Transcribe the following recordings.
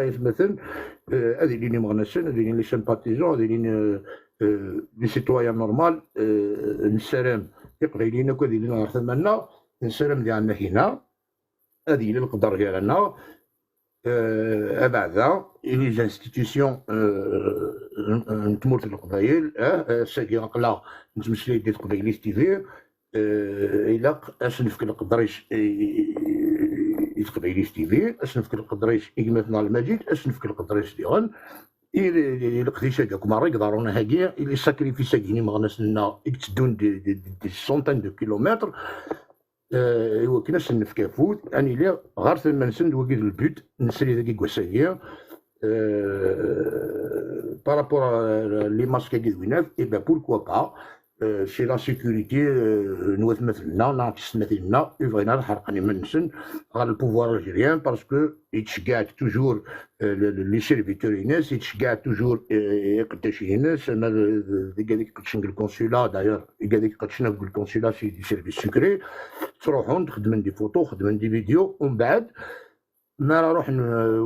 مثلا هذه لي مغنسين، هذه لي سيمباتيزون، هذه لي سيتويان نورمال، نسالم يقبايليين هذه اللي نعرف مالنا، نسالم ديالنا هنا، هذه اللي القدر ديالنا. بعدا لي زانستيتيسيون نتمرت القبايل، ساكي نقلا نتمشي ديال القبايليستيفي، إلا اش نفك القدريش يتقبايليستيفي، اش نفك القدريش يقمتنا المجيد، اش نفك القدريش ديغن القديشه كاع كما يقدرونا هاكيا اللي ساكريفيس كيني مغناس لنا يتدون دي سونتان دو كيلومتر. ايوا كناش نفكافوت اني لي غير ثما نسند وكيد البوت نسري ذاك كواسايا بارابور لي ماسك كي دويناف. اي با بوركوا با سي لا سيكوريتي نواث مثلنا ناقص مثلنا بغينا نحرقني من نسن غير البوفوار الجيريان باسكو يتشكاع توجور لي سيرفيتور ناس، يتشكاع توجور يقداشي ناس. انا هذيك قدشن الكونسولا داير هذيك قدشنا في الكونسولا سي دي سيرفيس سكري، تروحون تخدمن دي فوتو خدمن دي فيديو ومن بعد ما نروح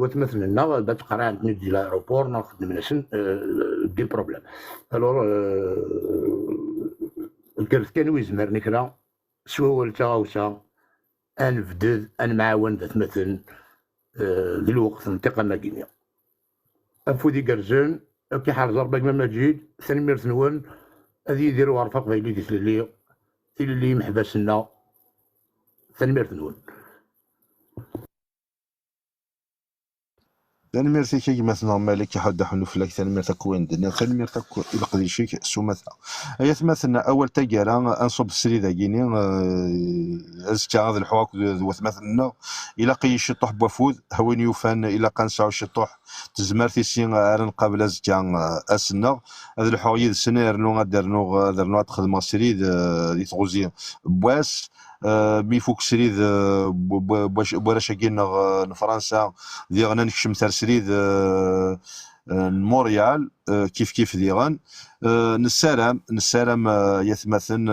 وتمثل لنا بعد تقرا عندنا ديال الايروبور نخدم نسن دي بروبليم. الور الكرت كانوا يزمرني كرا سوا ولتا غاوسا انفدد انمعاون ذات مثل ذي الوقت انتقلنا كينيا افودي كرزون كي حال ضربك ما مجيد ثاني نون هذه يديروا عرفه قبيلي ديال اللي محبس لنا ثاني نون. ثاني ميرتي كي مثلا مالك حد حنو فلاك ثاني ميرتا كوين دنيا ثاني ميرتا يلقدي شيك سو مثلا هي مثلا اول تاكارا انصب السري ذاكيني ازكا هذا الحواك مثلا الى قي شطوح بوفود هوين يوفان الى قنصاو شطوح تزمرتي سي ارن قبل ازكا اسنا هذا الحوايج سنير نو درنو تخدم السري دي تغوزي بواس مي فوق سريد بواش كاين فرنسا ديالنا نكشم تاع سريد موريال كيف ديغان نسالم يتمثل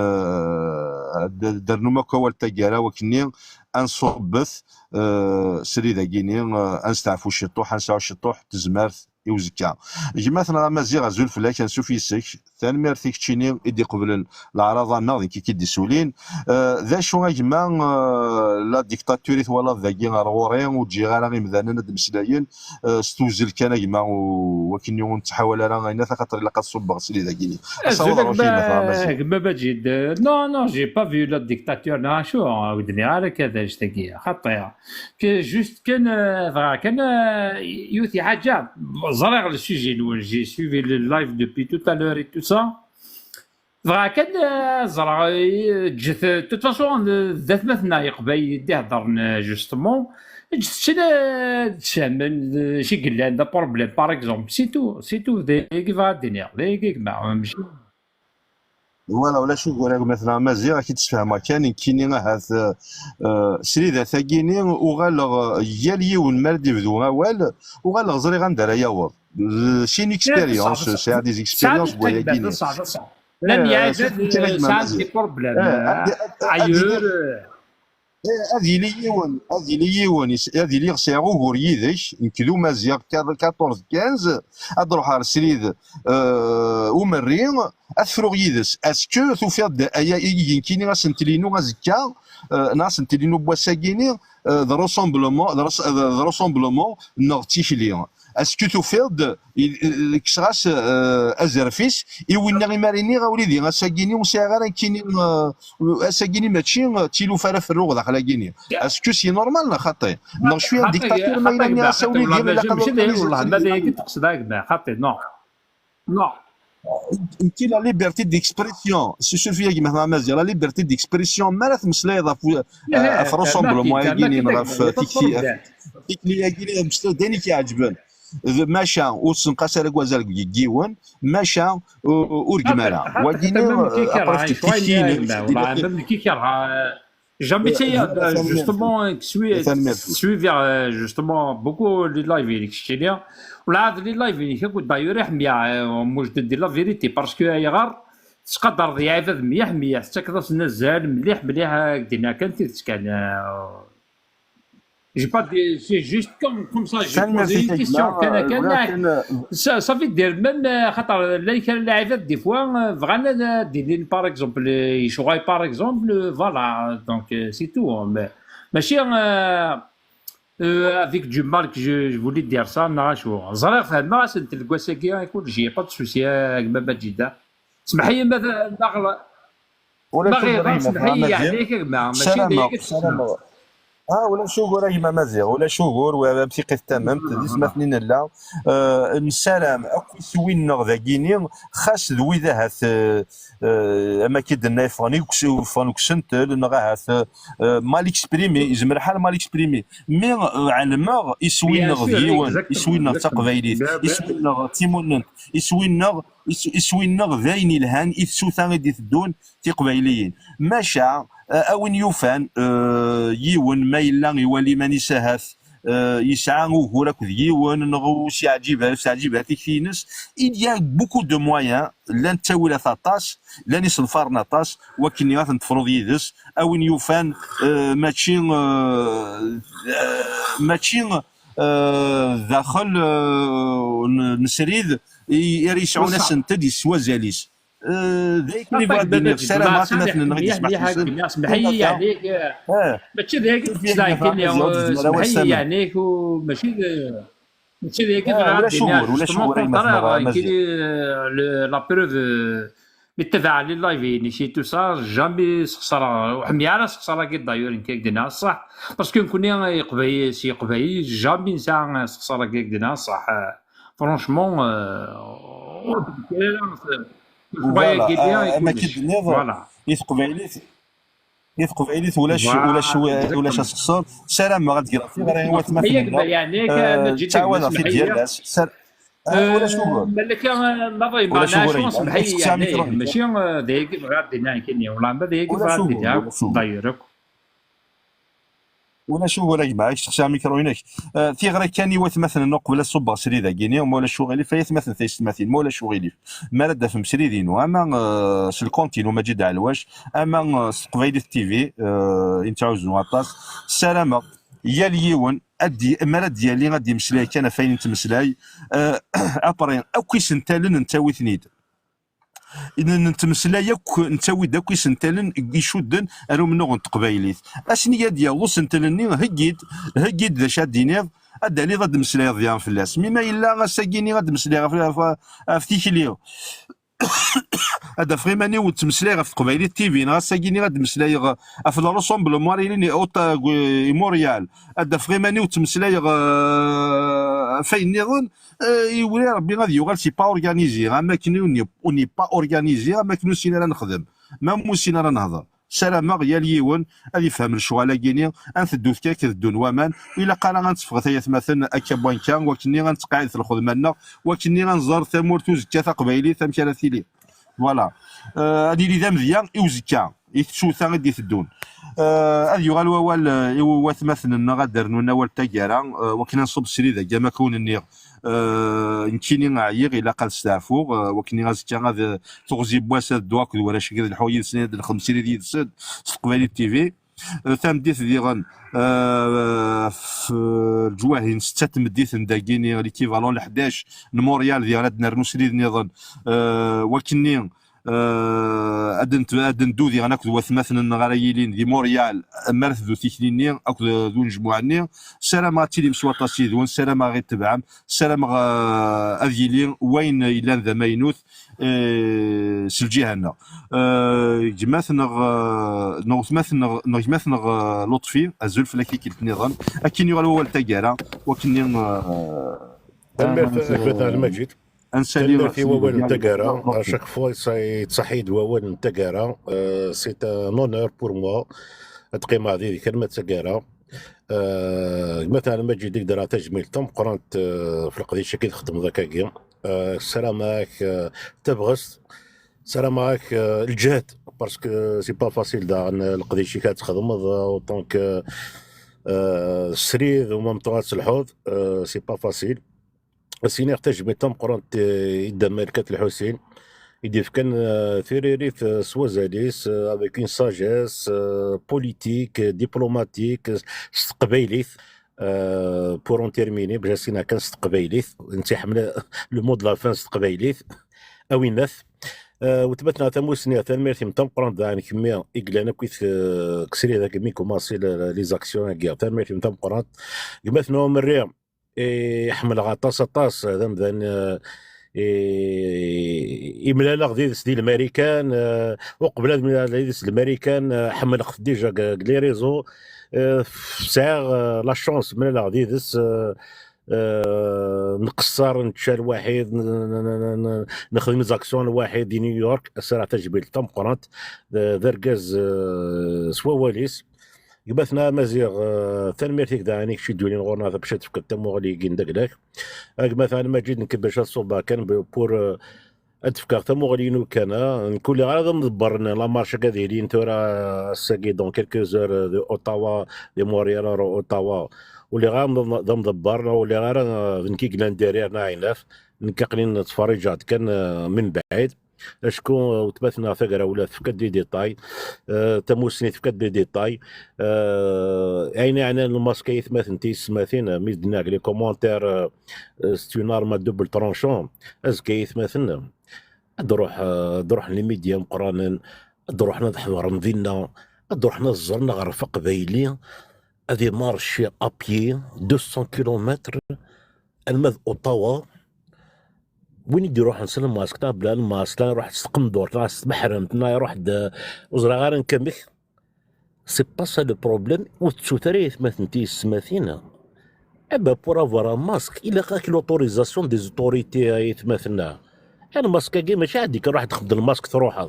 درنو ما كوال تاكارا وكني انصبث سريد كيني انستعفو الشطوح انساو الشطوح تزمرت يوزكا مثلا مازيغ زول فلاك نشوف يسك ثاني ميرتيك تشيني يدي قبل الاعراض الناضي كي دي سولين ذا شو اجمع لا ديكتاتوريت ولا ذاكي غورين وتجي غير غير مذانا ند مسلايين ستوزل كان اجمع وكني نتحاول انا غينا خاطر الا كتصب غسلي ذاكيني ما باجي نو جي با فيو لا ديكتاتور نا شو ودني على كذا اشتكي خطيه كي جوست كان يوثي حاجه زرع le sujet nous j'ai suivi le live depuis tout à l'heure et tout ça كان زرع جث de toute façon ذات مثنا يقبل يهضر جوستمون شامل شي قال عندها بروبليم باغ اكزومبل سي تو ديك فادينير ديك ما ماشي ولا شو ولا مثلا مازيغ كي تفهم كان كيني هذا سريده ثاكيني وغالغ يالي والمردي بدو وال وغالغ زري غندير ياور شي اكسبيريونس سي دي اكسبيريونس بويا كيني لن يعد ساعات دي بروبليم عيور هذه لي غسيغو غور يدك نكدو مازيغ 14 15 ادروح على سريد ومرين اثفرو يدس اسكو توفيد ايا كيني غاسنتلينو غازكا ناسنتلينو بواساكيني ذا روسومبلومون نغتيشلي اسكو توفيد كسراس ازرفيس ايوينا غي ماريني غاوليدي غاساكيني وساغا كيني اساكيني ماشي تيلو فارا في الروغ داخل كيني اسكو سي نورمال خاطي نو شويه ديكتاتور ما يلاني غاساولي ديال والله ما هي تقصد هكذا خاطي نو انت لا ليبرتي ديكسبرسيون سي فيا مثلا مازال لا ليبرتي ديكسبرسيون ما تمسلايض في روسومبلومون كاينين في تيكلي كاينين مستوى داني كيعجبن ماشا وسنقاس على كوازال كيون ماشا ورقمالا ودينا كي كيرها jamais justement suivre justement beaucoup les lives اللي كشتي ولا هاد لي لايف اللي كنت داير يحمي موجود دير لا فيريتي باسكو هي غير تقدر ضيعه 100 حتى كذا نزال مليح كدينا كان كان J'ai pas de... C'est juste comme ça, j'ai شحال posé ميرسي une question. كان كان صافي دير من خاطر اللي كان اللاعبات دي فوا فغانا دير باغ اكزومبل يشوغاي باغ اكزومبل فوالا دونك سي تو ماشي افيك دو مال كو جو فولي دير سا ناشو زرير فهمنا سنت الكواساكي كلشي با دو سوسي كما جدا اسمح لي ولا ما شو غير ابراهيم اسمح لي مزيان عليك ماشي سلامة دايك تسمع سلامة ولا شوغور ما مزيغ ولا شوغور وبثقة تمام ديس مثلا لا نسلام اكو سوين ذا كيني خاص ذوي ذا هاث اما كيدنا فانوك سنتل نغا هاث مال اكسبريمي زمر حال مال اكسبريمي مي علما يسوين بيان سور ذيون اكزاكتومون يسوين اكزاكتومون تقبايليت يسوين تيموننت يسوين ذاين الهان يثوثا غادي تدون تقبايليين ماشا اوين يوفان يون ما الا يولي ماني ساهث يسعى وهو راك يون نغو شي عجيبها تكفينس il y a beaucoup de moyens لان تاويل ثاطاس لان يصنفرنا طاس ولكن غاث نتفرض يدس اوين يوفان ماشي داخل نسريد يريسعون بصح سنتد يسوى زاليس ذيك اللي عطاك بغا بابا الدنيا جد السلام ما مثلا سامحك نغير مليح يسمح مليح حسن مليح اسمح كما لي كان عليك ماشي ذاك تسلايك اللي اسمح لي عليك وماشي ماشي ذاك ولا الدنيا شغل ولا جوستومون شغل ما كونترير مزيان كاين لا بروف متبع لي لايف شي تو سا جامي سخسر وحمي على سخسر كي دايور كيك دينا صح باسكو نكون يقباي سي يقباي جامي نسا سخسر كيك دينا صح فرونشمون فوالا اما كلش كي نظر فوالا يثقف عيليت ولا فوالا صصور سلام ما غادي في غير هو اسمح لي مثلا يعني جيت تعاون في اسمح ديال لي الناس ولا شغل مالك نظري ولا ما شغل نعرفش اسمح لي تختار يعني ميكرو ماشي دايك غادي نعكني ولا ما دايك ولا غادي شغل ولا شغل دايرك ولا شو ولا معك تخشى ميكرو هناك في غير كان يوث مثلا قبل الصبا سري ذا كيني ولا شغل فايت مثلا ثيست مثلا مولا شغل ما رد في مسري دينو اما الكونتينو ما جد على الواش اما قبيله تي في انت عاوز نواطاس السلامه يا اليون ادي مرا ديالي غادي مسلاي كان فاين نتمسلاي ابرين او كيس نتالن نتاوي ثنيد إذا نتمسلا ياك نتاوي داك سنتلن يشدن ارو منو تقبايليت اشني ديالو سنتلني هكيد ذا شادينيض ادا لي غاد مسلاي ديال فلاس مما الا غاساكيني غاد مسلاي في تيكليو هذا فريماني وتمسلاي في قبايلي تي في غاساكيني غاد مسلاي في لوسومبل ماريليني اوتا موريال هذا فريماني وتمسلاي فاين نيغون يولي ربي غادي يوغال سي با اورغانيزي اما كني اوني با اورغانيزي اما كنو سينا راه نخدم ما موسينا راه نهضر سلامة غيا اليون غادي يفهم الشغل كيني انثدو كاك تدون وامان الا قال غنتفق ثيث مثلا اكا بوانكا وكني غنتقاعد في الخدمه لنا وكني غنزور ثمورتو زكا قبايلي ثمكراتيلي فوالا هادي اللي ذا مزيان يوزكا يتشوثا غادي تدون هذا يغال وال مثلا غادر نونا وال تاكارا وكنا نصب السري ذا كما كون النيغ نكيني عيير الا قال ستعفو وكني غازكا غاد تغزي بواس الدواك ولا شي كذا الحوايج سنين الخمسين ديال السد استقبالي تي في ثامديت ديغن في الجواهين ستة تمديت نداكيني ليكيفالون ل 11 موريال ديال هاد نرنوسري نظن وكني ادن دودي غناك دوث مثلا غرايلين دي موريال مارث ذو تيكليني اكو ذو نجموعني سلام غاتيلي مسواطا سيدون سلام غي تبعم سلام اذيلين وين الا ذا ماينوث سلجيهنا جماثنا نغماثنا لطفي الزلف لكي كنت نظام اكن يغال هو التاكارا وكني مثلا المجيد انسالي في ووال نتاكارا اشاك فوا يتصحيد ووال نتاكارا سي ان اونور بور موا تقيم هذه كلمه تاكارا مثلا ما تجي ديك درا تجميل تم قرانت في القضيه شكل خدم ذاك كيم سلامك تبغس سلامك الجهد باسكو سي با فاسيل دا القضيه شي كتخدم دونك السرير ومام طوات الحوض سي با فاسيل السينيغ تجميل تم قرانت يدا ملكات الحسين يدير كان ثيريريث سوازاليس افيك اون ساجيس بوليتيك ديبلوماتيك قبايليث بور اون تيرميني باش سينا كان قبايليت انت حمل لو مود لا فان قبايليت او الناس وتبتنا ثموسني ثمرتي متمقرن يعني كمية إقلانا كويس كسري ذاك مي كوماسي لي زاكسيون كيا ثمرتي متمقرن قمثنا من الريم يحمل غطاس طاس هذا مثلا يملا لا غديس ديال الامريكان وقبل من غديس الامريكان حمل ديجا لي ريزو ساعه لا شونس من لا غديس نقصر نتشال واحد نخدم زاكسيون واحد دي نيويورك سرعه تجبيل تمقرنت دركاز سوا واليس يبثنا مزيغ ثانميرتيك دانيك شي دولين غورنا باش تفكر تمو غادي يجي نداك مثلا ماجد نكبش الصوبا كان بور اتفكر تمو غادي ينو كان كل غرض مدبر لا مارش كذا تورا ساكي دون كيلكو زور دو اوتاوا دي موريال رو اوتاوا واللي غا مدبر واللي غا نكي كلان دارير نايناف نكاقلين نتفرجات كان من بعيد شكون تبثنا ثقرا ولا تفكد دي ديتاي تموسني تفكد دي ديتاي يعني الماسكه يثمث انتي سماثين ميدنا لي كومونتير ستون ارما دوبل ترونشون ازكي يثمثنا دروح لي ميديا مقرانا دروح نحضر مدينه دروح نزرنا غرفه قبايلي هذه مارشي ابيي 200 كيلومتر المذ اوطاوا وين يدي يروح نسلم ماسك تا بلا الماسك لا يروح تسقم دور تا محرم تنا يروح وزرا غير نكمل سي با سا لو بروبليم وتسوتري ثمثنتي سماثينا ابا بور افوار ماسك الا خاك لوتوريزاسيون دي زوتوريتي يتمثلنا انا ماسك كي ماشي عندك روح تاخذ الماسك تروح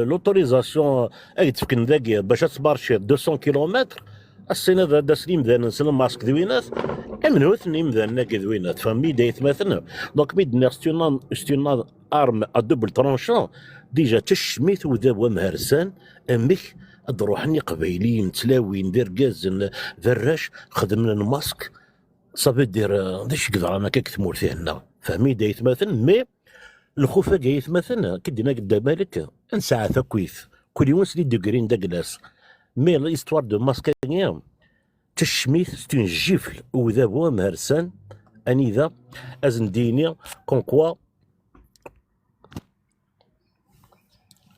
لوتوريزاسيون اي تفكن ذاك باش تمارشي 200 كيلومتر السنه ذا سليم ذا نسلم ماسك ذوينات من هو ثنيم ذا ناك ذوينات فمي دايت مثلا دونك ميد ستيون ارم ا دوبل ترونشون ديجا تشميت وذا ومهرسان امك تروحني قبايليين تلاوين دركاز ذراش خدمنا الماسك صافي دير داش كذا انا كتمور فيه هنا فهمي دايت مثلا مي الخوفه جايت مثلا كدينا قدام بالك نساعه ثكويث كل يوم سلي ديغرين داكلاس مي ليستوار دو ماسك نيام تشميث ستون جيفل وذا هو مهرسان اني ذا ازن ديني كونكوا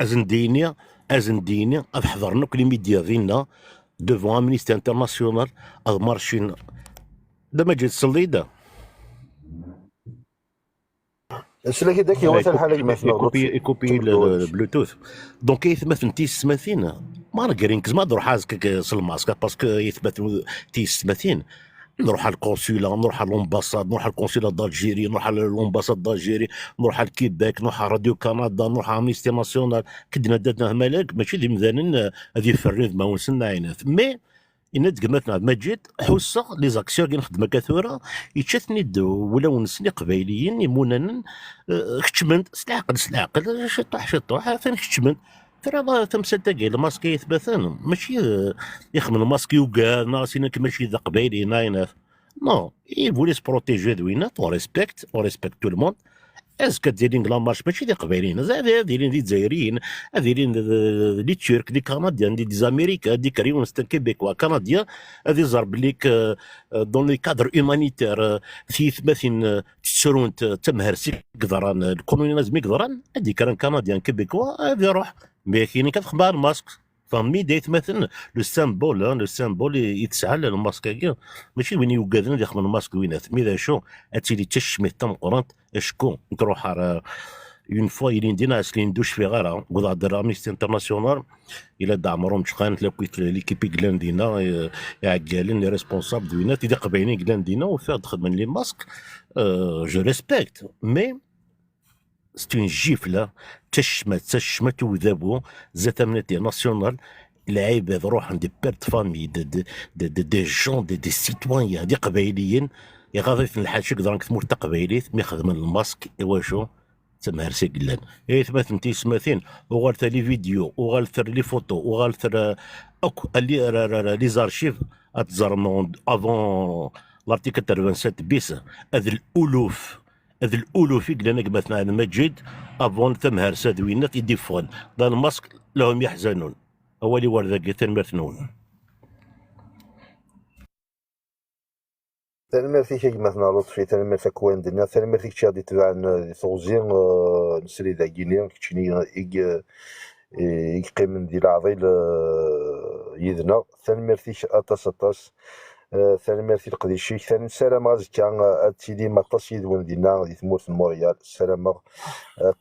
ازن ديني احضرنا كل ميديا دينا دوفون امنيستي انترناسيونال مارشين لما جيت صليده سلاكي داك مثلا بحال مثلا يكوبي البلوتوث دونك يثبت تيس سماثين ما نقرينكز ما نروح هازك الماسك باسكو يثبت تيس سماثين نروح على القنصله نروح على الامباساد نروح على القنصله دالجيري نروح على الامباساد دالجيري نروح على الكيباك نروح على راديو كندا نروح على امنيستي ناسيونال كدنا داتنا ملاك ماشي دي مثلا هذه فريد ما ونسنا عينات مي إن تقمتنا ما جيت حوسة لي زاكسيون كي نخدم كثورة يتشثني ولا ونسني قبايليين يمونن كتشمنت سلاعقل شطوح ثاني كتشمنت ترى تمثل تاكي الماسك يثبتن ماشي يخمن الماسك يوكا ناسينا ماشي ذا قبايلي ناينات نو يفولي سبروتيجي دوينات و ريسبكت تو الموند اسكا دايرين لا مارش ماشي دي قبايليين زعما دايرين دي جزائريين دايرين دي تشيرك دي كنديان دي زاميريكا دي كريون ستان كيبيكوا كنديان هذه زرب ليك دون لي كادر هيومانيتير في ثماثين تشرون تمهرسي قدران الكولونياليزم قدران هذيك كان كنديان كيبيكوا هذه روح مي كاين كتخبار ماسك فمي دايت مثلا لو سامبول يتسعى الماسك ماشي وين يوقادنا يخدم الماسك وينات مي ذا شو اتيلي تشميت تمقرنت اشكون تروح على اون فوا يلين دينا اسلين دوش في غارة قضاء دار امنيستي انترناسيونال الى دعمرهم تشقان تلاقيت ليكيبي كلاندينا يعقالين لي ريسبونسابل دوينات اذا قبايلين كلاندينا وفيها تخدم لي ماسك جو ريسبكت مي ستون جيفله تشمت وذابو زات امنيتي ناسيونال العباد روح دي بيرت فامي دي جون دي سيتوان دي قبايليين يغاضي في الحاج يقدر نكتمور تقبايليت مي خدم الماسك ايوا تمهرسي قلان ثمات نتي سماثين وغالث لي فيديو وغالث لي فوتو وغالث اكو لي زارشيف اتزرمون افون لارتيكل 87 بيس هذ الالوف قلنا قمتنا على مجد افون ثم هرسا دوينات يديفون دان ماسك لهم يحزنون اولي ورد ثاني مرثنون تنمرتي كي مثلا لطفي تنمرتي كوين دنا تنمرتي كي غادي تبع ثوزين نسري ذا كينيا كتشني يقيم ديال عضيل يدنا تنمرتي اطاس اطاس تنمرتي القديشي ثاني السلام غازكا تيدي مطاس يدون دينا دي ثمورت موريال السلام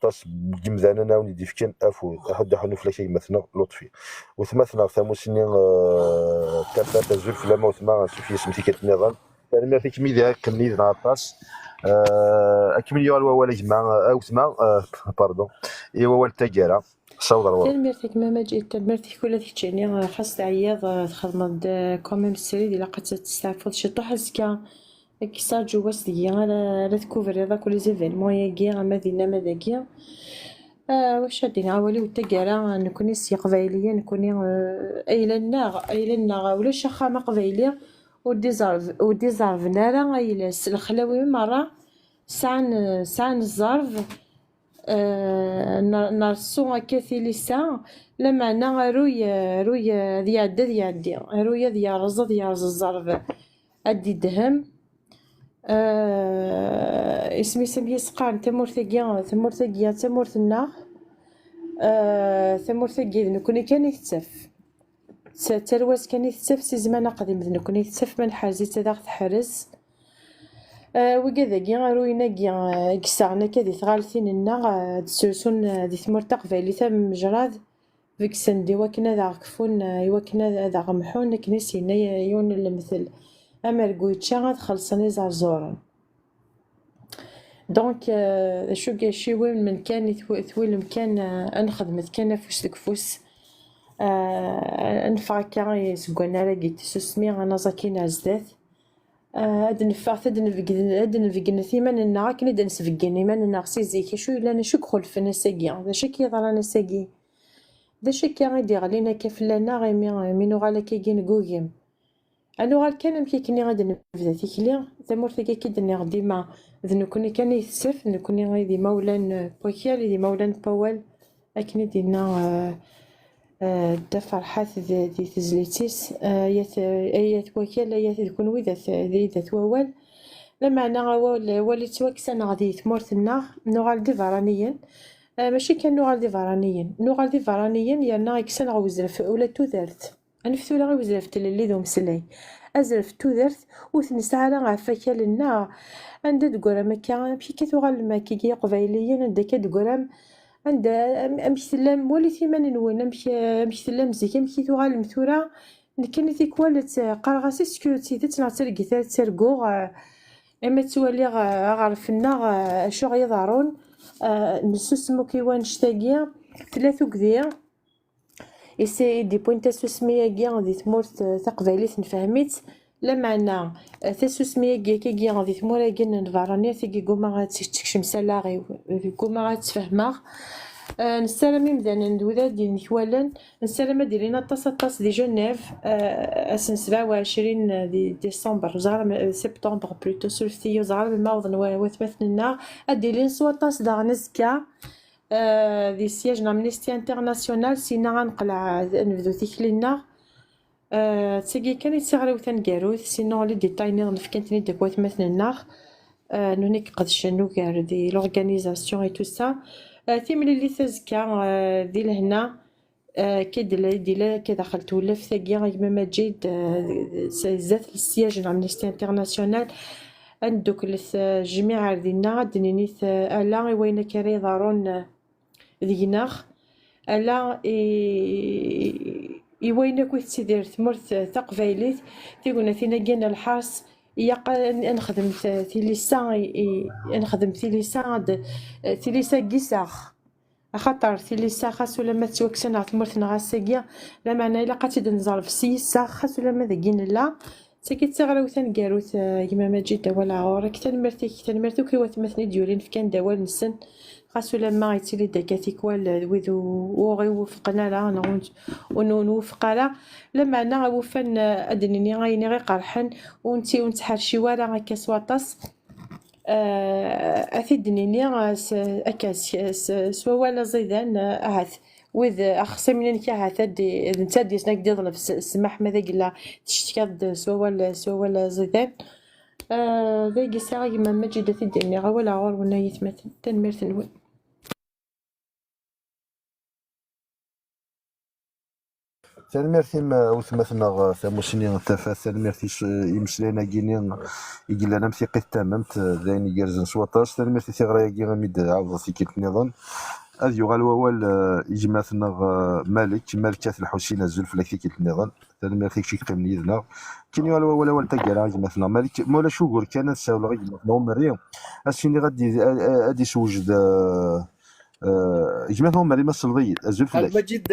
طاس جمزانا ناوني ديفكن افو حد حنو فلاكي مثلا لطفي وثمثنا ثموسني كافات الزلف لما وثما سوفي سمتي كتنظام انا فيك ميديا كنيد نعطاس اكمل يوال ولا جماعه او ثما باردون ايوا والتجاره صوت الورق تنمرتك ما جيت تنمرتك ولا تكتشني خاص عياض تخدم كوميم السريد الا قد تستعفض شي طحسكا كيسار جواز ديا لا تكوفري هذاك لي زيفينمون ياكي مدينه مداكيا واش هادي عاولي والتجاره نكوني سي قبايليه نكوني ايلنا ولا شخامه قبايليه وديزارف نارا ايلاس الخلاوي مرة سعن الزرف نرسو هكا ثيليسا لما انا روي ذي عدي رويا ذي رز الزرف ادي دهم اسمي سمي سقان تمورثقيا تمورثنا ثمورثقيا نكوني كان يتسف ترواز كان يتسف سي زمان قديم نكون يتسف من حازي تداغ تحرز وكذا كيا روينا كيا كساعنا كذي ثغالثين لنا تسلسون دي ثمورتا قبايلي ثم مجراد فيك سندي وكنا ذا عكفون وكنا ذا غمحون كنيسينا يون المثل امرقويتشا غاد خلصني زارزورا دونك شو كاشي وين من كان ثويل مكان انخدمت كان فوس دكفوس نفاكا يسقونا لاقيت سسمي انا زاكين عزدات هاد نفاق هاد نفقنا ثيمان النا كني دا نسفقني مان النا سي زيكي شو الا انا شو كخل في نساقي دا شكي ضرانا ساقي دا شكي غيدي غلينا كفلانا غيمي مينو غالا كي نقويم انو غال كان مكي كني غادي نبدا تيكلي تمورتي كي دني غدي ما ذنو كوني كان يسف نكوني غادي مولان بوكيال دي مولان باول اكني دينا دفع حاث ذي تزليتيس ايات وكيل ايات تكون وذا ذات ووال لما انا وليت توكس انا غادي ثمورتنا نوغال دي فرانيين ماشي كان نوغال دي فرانيين يانا يكسن غوزرف ولا تودرت انا فتولا غوزرفت اللي ذو مسلاي ازرف تودرت وثنسعى لا عفاكا لنا عند تقول ما كان مشي كتوغال ما كي قبايليين عندك تقول عند امثلام ولي ثمن نون امثلام زيك امشي توغال مثورا كان ذيك ولات قرغاسي سكيوتي تنعترقي ترقو اما تولي غارفنا شو غيضارون نسسمو كيوان شتاقيا ثلاثو كذيا يسي دي بوينتا سوسمية كيا غادي تمورت تقبايليت نفهميت لمعنا تسوسمية كيا غادي تمورا كيا نفرانيا ثقي قوما غاتكشم سلاغي قوما غاتفهماغ نسالمي مدانا ندوذا دي نثوالن نسالم ديرينا طاس دي جنيف اسن 27 دي ديسمبر زغال سبتمبر بلوتو سولثيو زغال الماوض وثمثنا اديلين سوا طاس دا نزكا دي سياج نامنيستي انترناسيونال سينا غنقلع نبدو تيكلينا تسقي كان يتسغلو ثنقاروث سينو لي ديتايني نفكنتني داك وثمثنا نونيك قد شنو كار دي لورغانيزاسيون اي تو سا ثيملي اللي تزكا دي لهنا كي دي كي دخلت ولا في ثقيا ما جيد زات السياج الامنيستي انترناسيونال عندك الجميع ديالنا دنينيت الا وين كاري ضارون ديناخ الا وين كنت تدير ثمرت تقبايليت تيقولنا فينا كاين الحاس نخدم ثيليسا كيساخ خاطر ثيليسا خاصو لما توكسنا تمرتنا غاساكيا لا معنى الا قاتي نزال في سيسا خاصو لما ذاكين لا ساكي تغراو ثنقاروث كيما ما جيت ولا عورك تنمرتو كي وثمثني ديولين في كان دوال نسن خاصو لما يتيلي داكاتيكوال وذو وغي وفقنا لا ونوفق لا لما انا وفن ادنيني غايني غير قرحن ونتي حرشي ورا هكا سواطاس اثدنيني اكاس سوا ولا زيدان عاد وذ اخصي من كي عاد انت ديسناك ديال السماح ماذا قلا تشتكى سوا ولا زيدان ذاك الساعة كيما ماجدة تديرني غا ولا غور ونا يتمثل تنميرت نون. تنميرتي وثمثنا ثموسني تفا تنميرتي يمسلينا كيني يقول لنا مثيقي تمامت داين يجرزن سواطاش تنميرتي تيغرا كي غاميد عاود ثيكيت النظام هذ يغال ووال يجمعنا مالكات الحسين الزلف لك كيت النظام تنميرتي شي قيم يدنا كاين يغال ولا تاكرا يجمعنا مالك مولا شوغور كانت ساول غير يجمعنا مريم هادشي غادي سوجد جمعنا مريم الصلغي الزلف لك المجد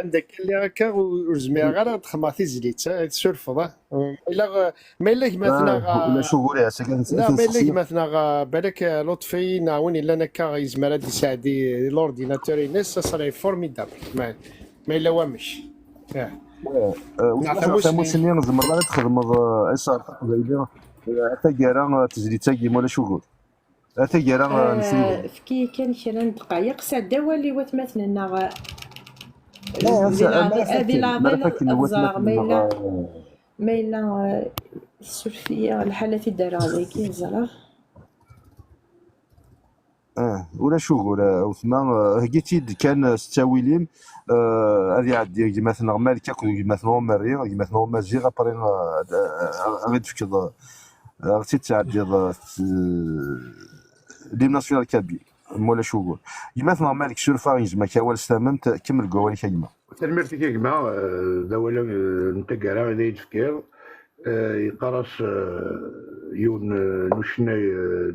عندك اللي هكا وزمير غير تخمر تيزليت تسولفض ما الا مثلا ولا شوغور ساكن لا ما الا مثلا بالك لطفي نعاون الا نكا يزمر هاد يساعدي لورديناتور ينس صراي فورميدابل ما الا وامش ثموسني زمر تخدم اصار قبيله حتى كارا تزليت كيما ولا شوغور حتى كارا نسيب فكي كان كرا دقايق ساعة واللي وثمثلنا هذه العضلة الزار ما إلا السلفية الحالة دارها ذيك الزرار ولا شوغور وثما هكيتيد كان ستاويليم هذه عادي مثلا مالك مثلا مريم مثلا مازي غابرين غير فكر غتي تعدي لي ناسيونال كابي مولا شوغور مثلا مالك سورفا يجمع كوال استممت كمل قوالي كيما تنميرتي كيما ذولا نتا كارا غادي يتفكر يقرص يون نشناي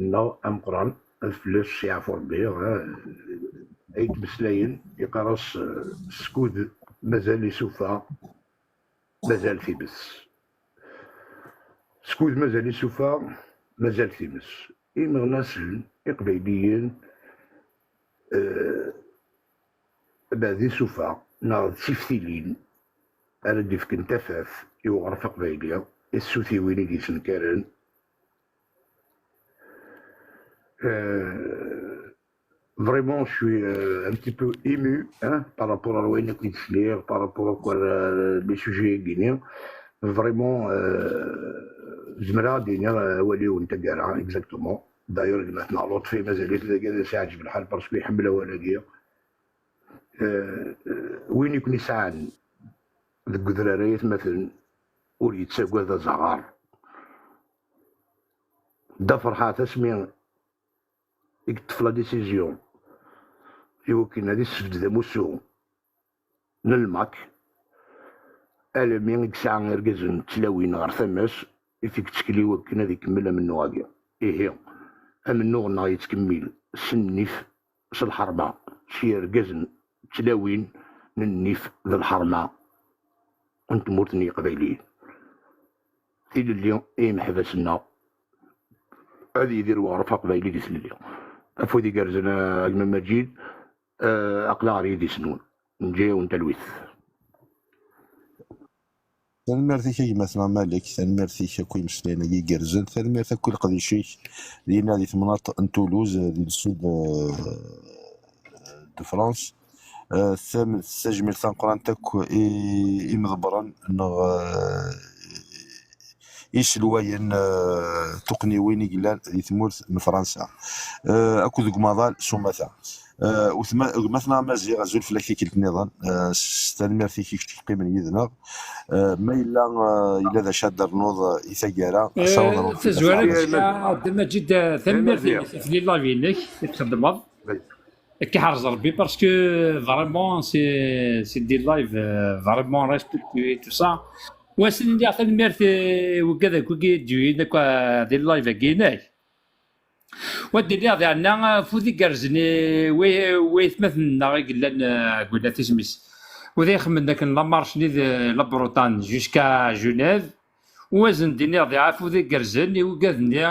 نا ام قران فلوس يعفو ربي عيد بسلاين يقرص سكود مازال يسوفا مازال في بس سكود مازال يسوفا مازال في بس إمغناسل إقبايليين بعد يسوفا ناض سيفتيلين أنا ديفكن تفاف يوغرف قبايلية السوثي وين يجي سنكارن Vraiment, je suis un petit peu ému par rapport à l'ONU Kitzler, par rapport à les sujets guinéens. Vraiment, زمرا دينا ولي ونتقرا اكزاكتومون داير مثلا لطفي مازال يتلاقى ساعه في الحال باسكو يحملها ولا وين يكون يسعان ذوك الدراريات مثلا ولي يتساقوا هذا زغار دا فرحات اسمي يكتف لا ديسيزيون يمكن هذه السفد ذا موسو نلماك المين يكسع غير كازن تلاوين غير ثماس يفيك تشكلي وكنا ذي كمل من نواقع إيه من نوع نا يتكمل سنيف س الحرمة شي رقزن تلاوين ننيف ذا الحرمة انت مرتني قبيلين إلى اليوم إيه محبسنا هذه يدير وغرفة قبيلي ديس اليوم أفودي كارزنا أجمل مجيد أقلع ريدي سنون نجي ونتلوث تنمرتي كي مثلا مالك تنمرتي كوي مسلينا كي كرزن تنمرتي كل قضيشي لينا دي مناطق تولوز دي السود دو فرانس ثم تسجمل ثان قران تاكو مضبرا انه يسلوين تقني وين يقلان يثمورث من فرنسا اكو ذوك ماضال سومثا مثلا مازي غازول فلاكي كيلك النظام استلمر في كيك قيمن يذنا ما الا ذا شادر نوض يثقرا تزوالك عندما جد ثمر في لي لافينك تخدم كي حرز ربي باسكو فريمون سي دي لايف فريمون ريسبكتوي تو سا واسن ندير ثمر وكذا كي ديوي دي لايف كيناي ودي هذا عندنا فودي كرزني ويثمثلنا قلنا تسمس وذي خمنا كان لا مارش ني لا بروتان جوسكا جونيف وزن ديني هذا عافودي كرزني وكذني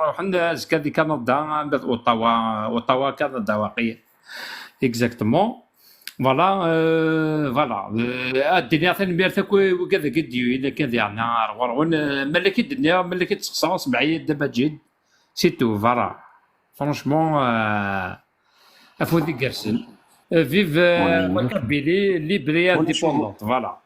روحنا زكا دي كندا بد اوتاوا كندا واقيلا اكزاكتومون فوالا الدنيا ثاني وكذا كديو الا كان عندنا غرون ملك الدنيا ملك تسقسا سبعيه دابا جد سيتو فوالا فرونشمون افودي كرسن فيف وكابيلي ليبري انديبوندونت فوالا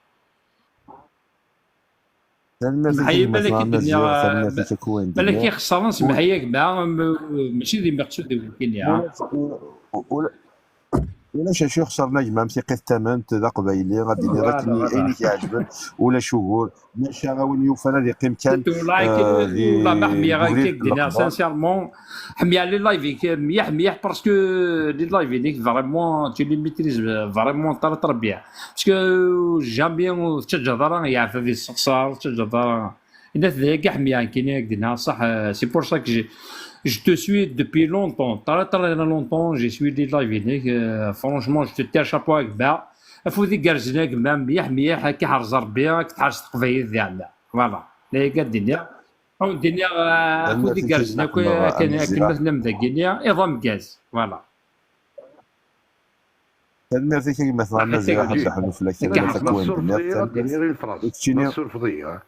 محيا بالك الدنيا ثاني مرتي كوين بالك الدنيا يخسر نسمح ياك مع ماشي ذي مقصود كينيا. ولا شو خسرنا جماعة ثقة الثمن ذا قبايلي غادي فوالا لكن عيني فوالا كيعجبن ولا شهور ماشي غاون يوفانا ذي قيمكان والله ما حمية غير بغريت كيك دينا الأخبار سانسيرمون حمية لي لايف مليح مليح باسكو لي لايف هذيك فريمون تي لي ميتريز فريمون طرا تربيع باسكو جام بيان تشجر يعرف هذه الصقصار تشجر الناس ذاك حمية كاين دينا صح سي بور سا كو je te suis depuis longtemps. Très longtemps, j'ai suivi les lives. Franchement, je te tiens chapeau avec bas. Fouzi garjنا كمان مليح كي حرز ربي كتحرز تقبايل ديالنا فوالا لا كاع الدنيا او الدنيا فوزي garjنا كان مثلا مذاكينيا ايضا مكاز فوالا المرتي كي مثلا مزيان واحد لحنو في لكن كوين الدنيا غير الفراس تشيني السرفضيه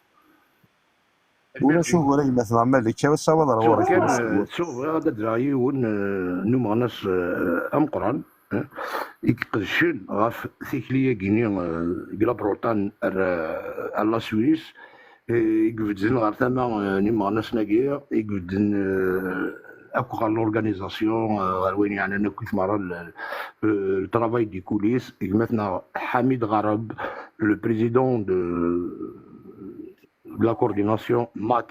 ولا شوف ولا مثلا مالك وصاوض راه ورا كان شوف هذا دراي ون نوما ناس امقران يقدشن غاف سيكليه كيني كلا بروتان على سويس يقفزن غير ثما نيما ناس ناكيا يقفزن اكو غير لورغانيزاسيون غير وين يعني انا كنت مرة الترافاي دي كوليس مثلا حميد غرب لو بريزيدون de la coordination MAC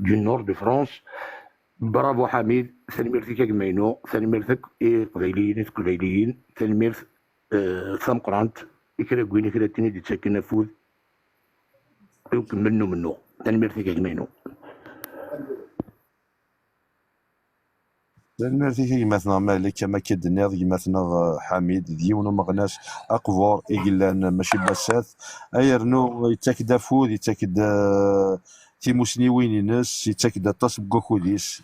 du nord de France. برافو حميد ثاني مرتك يا جمينو ثاني مرتك قبيليين ثاني مرت ثم قرانت يكرا كوين يكرا تاني دي تسكن نفوذ يمكن منو ثاني مرتك يا جمينو المرتي كي مثلا مالك كما كدنيا مثلا حميد ديونو مغناش اقفور يقلان ماشي باسات ايرنو يتاكد فوذ يتاكد تيموسني وين الناس يتاكد طاس بكوكوديس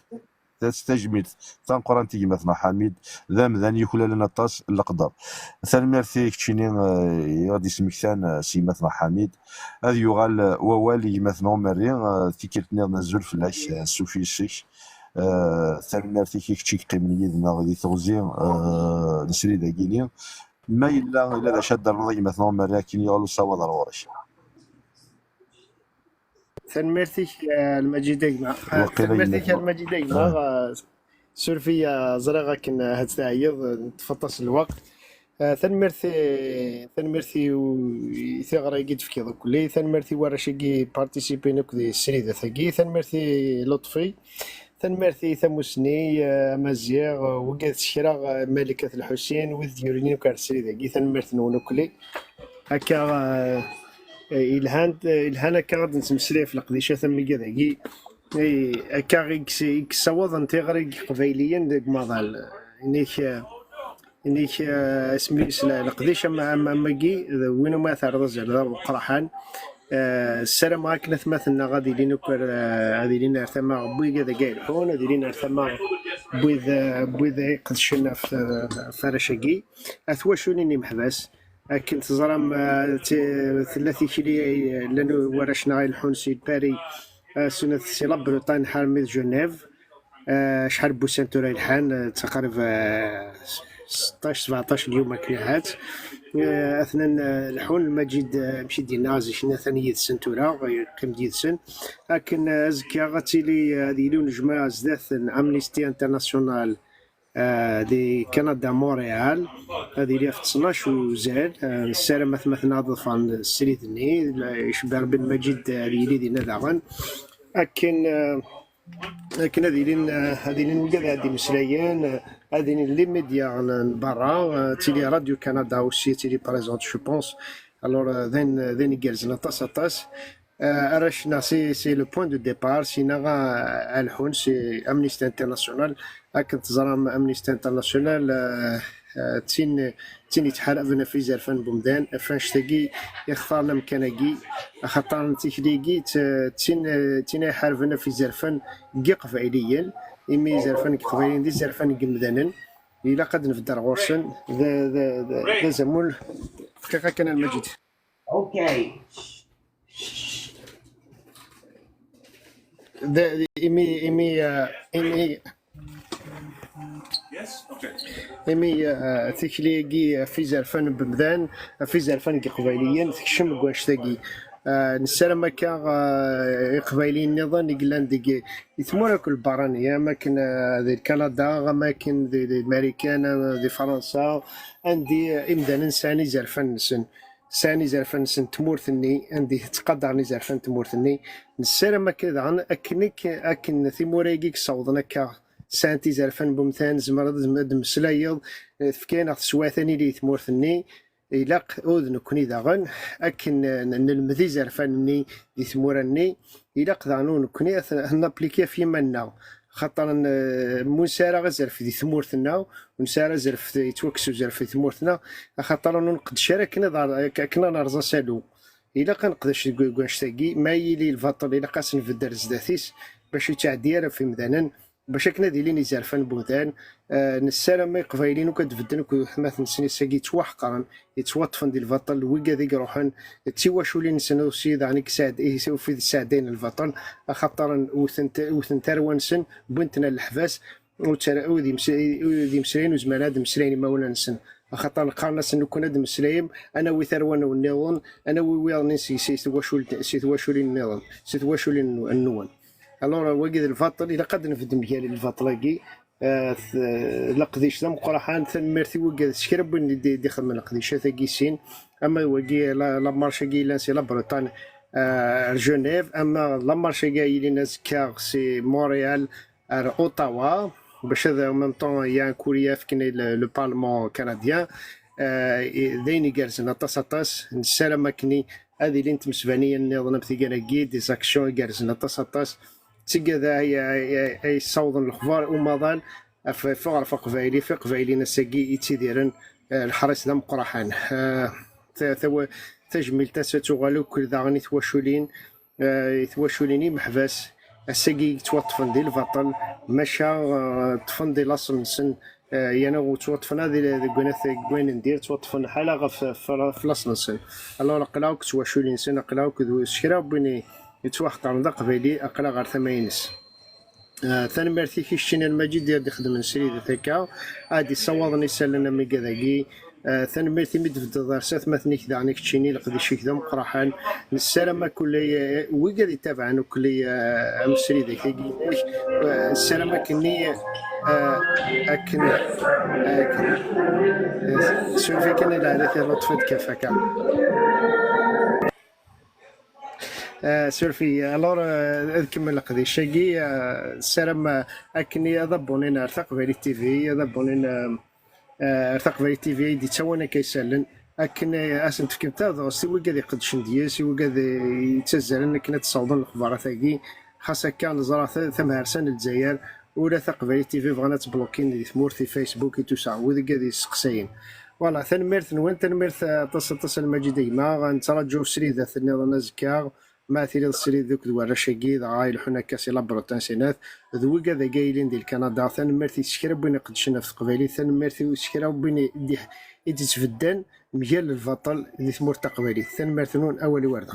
تستجمد تنقران تيجي مثلا حميد ذا مذان يخلى لنا طاس القدر ثاني مرتي كتشيني غادي سمكتان سي مثلا حميد هذا يغال ووالي مثلا مريم تيكلتني نزول فلاش سوفي السيش ثاني مرتي كيكتشي قيمني يدنا غادي توزيع نسري داكيني ما الا شاد الرضي مثلا مريم كي يغالو صواد الورش ثاني مرتي المجيد يجمع ثاني مرتي المجيد يجمع سورفيا زرقا كنا هاد تعيض تفطس الوقت ثاني مرتي ثغرا يجي تفكير كلي ثاني مرتي ورا شي بارتيسيبي نكدي السريده ثقي ثاني مرتي لطفي ثاني مرتي ثموسني مزيغ وقات شرا ملكة الحسين وذيوريني وكار السريده ثاني مرتي نونكلي هكا الهان هكا غادي نتمسلي في القديشه ثم كذاكي هكا غيك صوض انت غير قبيليا ديك ماضال انيك اسمي القديشه مع ماكي وين ما ثار رجل قرحان السلام عليكم مثلنا غادي لينكر غادي لينا ثما بوي كذا قايل حون غادي لينا ثما بوي قدشنا في فرشقي اثواشوني محبس كنت زرام ثلاثي كيلي لانه ورشنا غير الحونسي باري سنة سي بريطان حرمي جنيف شحال بوسنتورا الحان تقريبا 16 17 اليوم كنهات اثناء الحون المجيد مشي دينا شنا ثانيه السنتورا قيم ديال السن لكن ازكي غاتيلي هذه لون جماعه زدات امنيستي انترناسيونال دي كندا مونريال هذه اللي في 12 وزاد السلام مثلا ضفان السريدني يشبه بن مجيد اللي دينا داغن لكن هذه نلقى هذه مسلايين هذه لي ميديا برا تيلي راديو كندا اوسي تيلي بريزونت جو بونس الور ذن يجلسنا طاس رشنا سي لو بوين دو ديبار سينا غا الحون سي امنيستي انترناسيونال راك تزرم امنيستي انترناسيونال تين يتحاربنا في زرفان بومدان فاش تاقي يختارنا مكاناكي خاطر تيكليكي تين يحاربنا في زرفان كي قبائليا إمي زرفان قبائليا دي زرفان قمدانا إلا قد نفدر غورسن ذا زمول دقيقة كان المجيد اوكي إمي تكليكي في زرفان بمدان في زرفان قبائليا تكشم كواش تاقي نسالم هكا قبايلين النظام يقلان ديك يثمر كل برانية أماكن ذي كندا أماكن ذي الأمريكان ذي فرنسا عندي إمدانا ساني زرفان نسن ساني زرفان نسن تمورثني عندي تقدرني زرفان تمورثني نسالم هكا دغن أكنك أكن ثموريكيك صوضنا كا سانتي زرفان بمثان زمرد مسلايض فكان سواثني لي تمورثني إلاق أذن كوني داغن أكن نلمذي زرفانني دي ثمورني إلاق دانون كوني نابليكي في منا خاطر منسارة غزرف دي ثمورتنا ونسارة زرف يتوكسو زرف في ثمورتنا خاطر نقد شاركنا كنا نرزا سالو إلا كنقدرش كونشتاكي ما يلي الفاطل إلا قاس نفدر زداتيس باش يتعدي في مدانا باش كنا ديلين يزرفان بوذان نسالم ما قبايلين وكتبدل وحماث نسني ساقي توحقرا يتوطفن ديال البطل ويكا ذيك روحن تيواشولين نسنو سيد يعني كساد إيه في الساعدين البطل خاطر وثن تروانسن بنتنا الحباس وذي مسرين وزمان مسرين مولا نسن خاطر قارنا سنو كنا مسلايم انا وثروان والنظام انا ويرنسي سيتواشولين النظام سيتواشولين النوان الوغ وقد الفاطل الا قد نفدم ديال الفاطلاكي لقديش ذا مقرحان ثمرتي وقد شكرب دي خدم لقديش ثا كيسين اما وقي لا مارشا كي لانسي لا بريطان جنيف اما لا مارشا كي ليناس كار سي مونريال اوتاوا باش هذا ميم طون يا كوريا فكني لو بارلمون كنديان دايني جالسنا طاس نسالم كني هذه اللي انت مسبانيه النظام ثيكاكي دي زاكسيون جالسنا طاس تيكذا هي صوضن الخبار ومازال فقر قبايلي في قبايلي نساقي يتيديرن الحرس ذا مقرحان تجميل تغالو كل ذاغني تواشوليني محباس الساقي توطفن ديال البطل مشا طفن ديال لاصل نسن يانا وتوطفن هذه كوين ندير توطفن حاله في لاصل نسن الله قلاوك تواشولي نسن قلاوك ذو شكرا بني يتوحقر ذا قبيلي أقلا غير ثمانينس ثاني مرتي كيشتينا المجيد ديال يخدم نسريد ثكا عادي صوضني سالنا مي كذاكي ثاني مرتي ميد في الدرسات مثني كذا عني كتشيني لقدي شي كذا مقرحان السلام كلي ويقدر يتابعنا كلي مسريد كي السلام كني أكن سوفي كان لا لطفت كفاك سورفي الور كمل قضي شقي السلام اكني اضبونين ارتق فيري تي في اضبونين ارتق فيري تي في دي تاوانا كيسالن اكن اسنت كنتا دوسي وكاد يقدش ندياس وكاد يتزالن كنا تصاوبن الاخبارات هاكي خاصة كان زرا ثم هرسان الجزائر ولا ثق فيري تي في بغانا تبلوكين دي ثمور في فيسبوك يتوسع وذا كاد يسقساين فوالا ثنمرت نوان تنمرت تصل المجي ديما غنترجو سريده النظام نزكا ما ثيري السريد ذوك دوار شاكي غايل حنا كاسي لابروتان سينات ذوك هذا قايلين ديال كندا ثنمرتي سكرا بين قدشنا في قبالي ثنمرتي سكرا بين دي يتفدان مجال الفطل اللي ثمور تقبالي ثنمرتنون اول ورده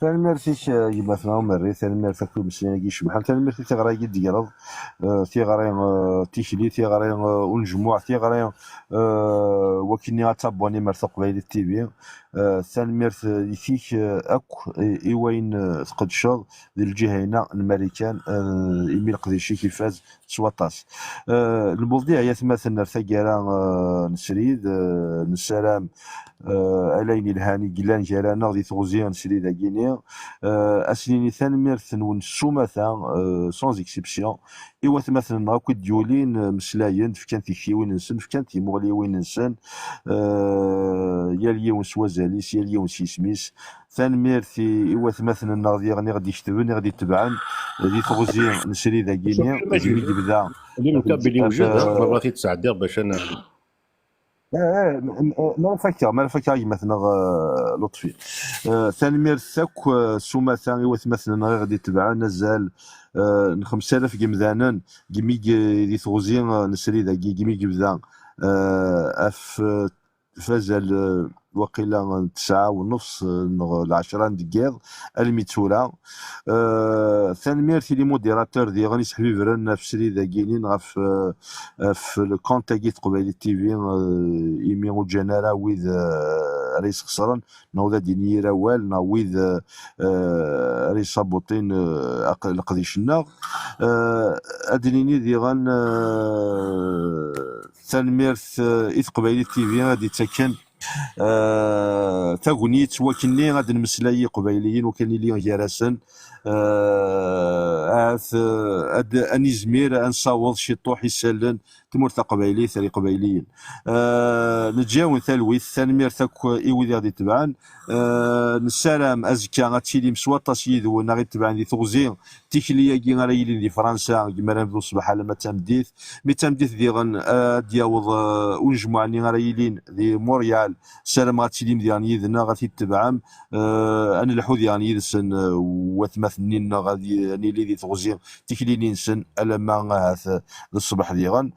ثاني ميرسيش يمثلنا مري ثاني ميرسي كل مسلين كي شبحال ثاني ميرسي تيغرا يد يرض تيغرا تيشلي تيغرا ونجموع تيغرا وكني غاتابوني مرسى قبيله تي في ثاني ميرسي فيك اكو ايوين تقدشر ديال الجهينه الامريكان ايميل قديشي كيفاز تسواطاس الموضوع هي مثلا ثقيرا نسريد نسلام عليني الهاني قلان جارانا غادي توزيان سريدا كينيا اسنيني ثاني ميرثن ونسوماثا سونز اكسبسيون ايوا مثلا هاكو ديولين مسلاين فكان تيكيوين نسن فكان تيمغليوين نسن يا اليوم سوازاليس يا اليوم سيسميس ثاني ميرثي ايوا مثلا غادي يشتبن غادي يتبعن غادي توزيان سريدا كينيا جميل بدا المكابلي وجد مرات يتسعدر باش انا ما نفكر مثلا لطفي ثاني ميرثاك سوما ثاني مثلا غادي تبع نزال 5000 كيمدانا كيمي دي ثوزين نسري ذاكي كيمي كيبدا اف فازال وقيلا 9:30 10 دقيقة الميتورا. ثاني ميرتي لي موديراتور دي غادي يسحبي بران في السري ذاكينين غاف في الكونت تاعي قبيله تي في ايمي وجنرا ويذ ريس خسران نوضا ديني روال ويذ ريس صابوطين القديش الناغ ادريني دي غان ثاني ميرت إذ قبيله تي في غادي تاكن تاغنيت وكني غادي نمسلاي قبيليين وكان لي جراسن اني زمير انصاوض شي طوح يسالن تمورت قبايلي ثري قبايليين نتجاون ثالويث ثاني ميرتك ايوي غادي تبعان نسالم ازكا غاتشيلي مسواطا سيدو غادي تبعان دي توزي تيكليا كي غايلين دي فرنسا كيما نبدو الصباح على ما تمديث دي غن دياوض ونجمعني غايلين دي موريال سلام غاتشيلي مديان يدنا غادي تبعام انا الحوذ يعني يدسن وثمثنين غادي يعني لي دي توزي تيكليني نسن الا ما هاث الصباح ديغن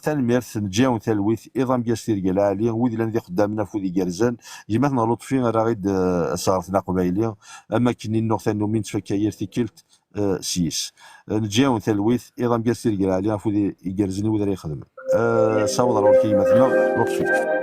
ثاني ميرث نجاون ثالويث ايضا بيستير قال علي ويدي لان قدامنا فودي جرزان جيماتنا لطفي راغيد صارتنا قبايلي اما كني نوغ ثانو من تفكاير تيكلت سيس نجاون ثالويث ايضا بيستير قال علي فودي يجرزني وذا يخدم صاوض راه كلمتنا لطفي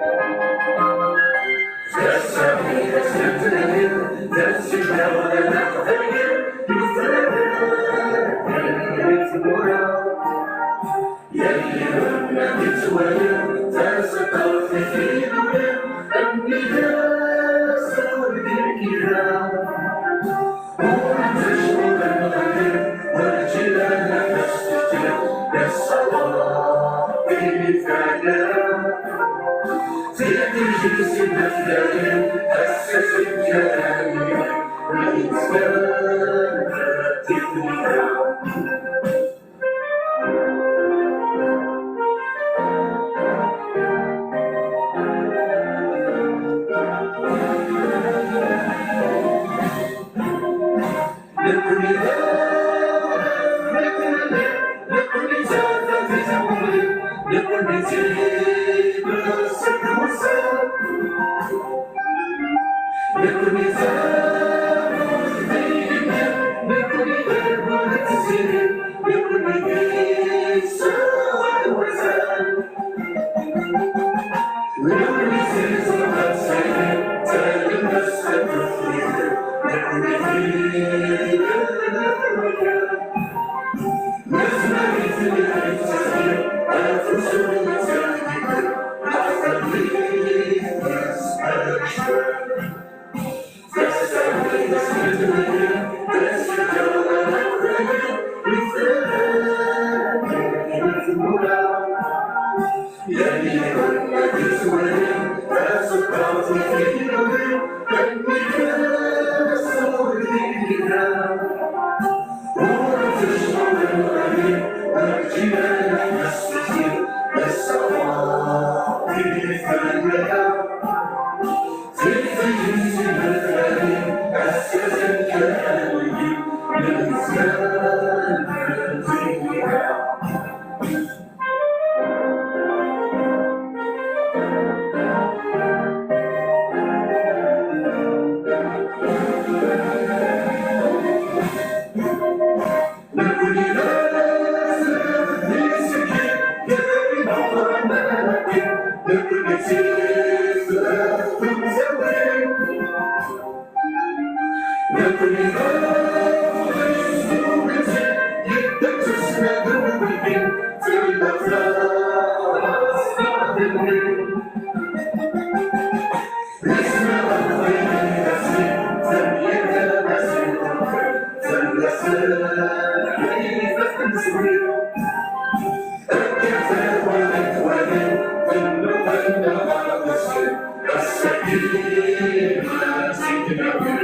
Thank you.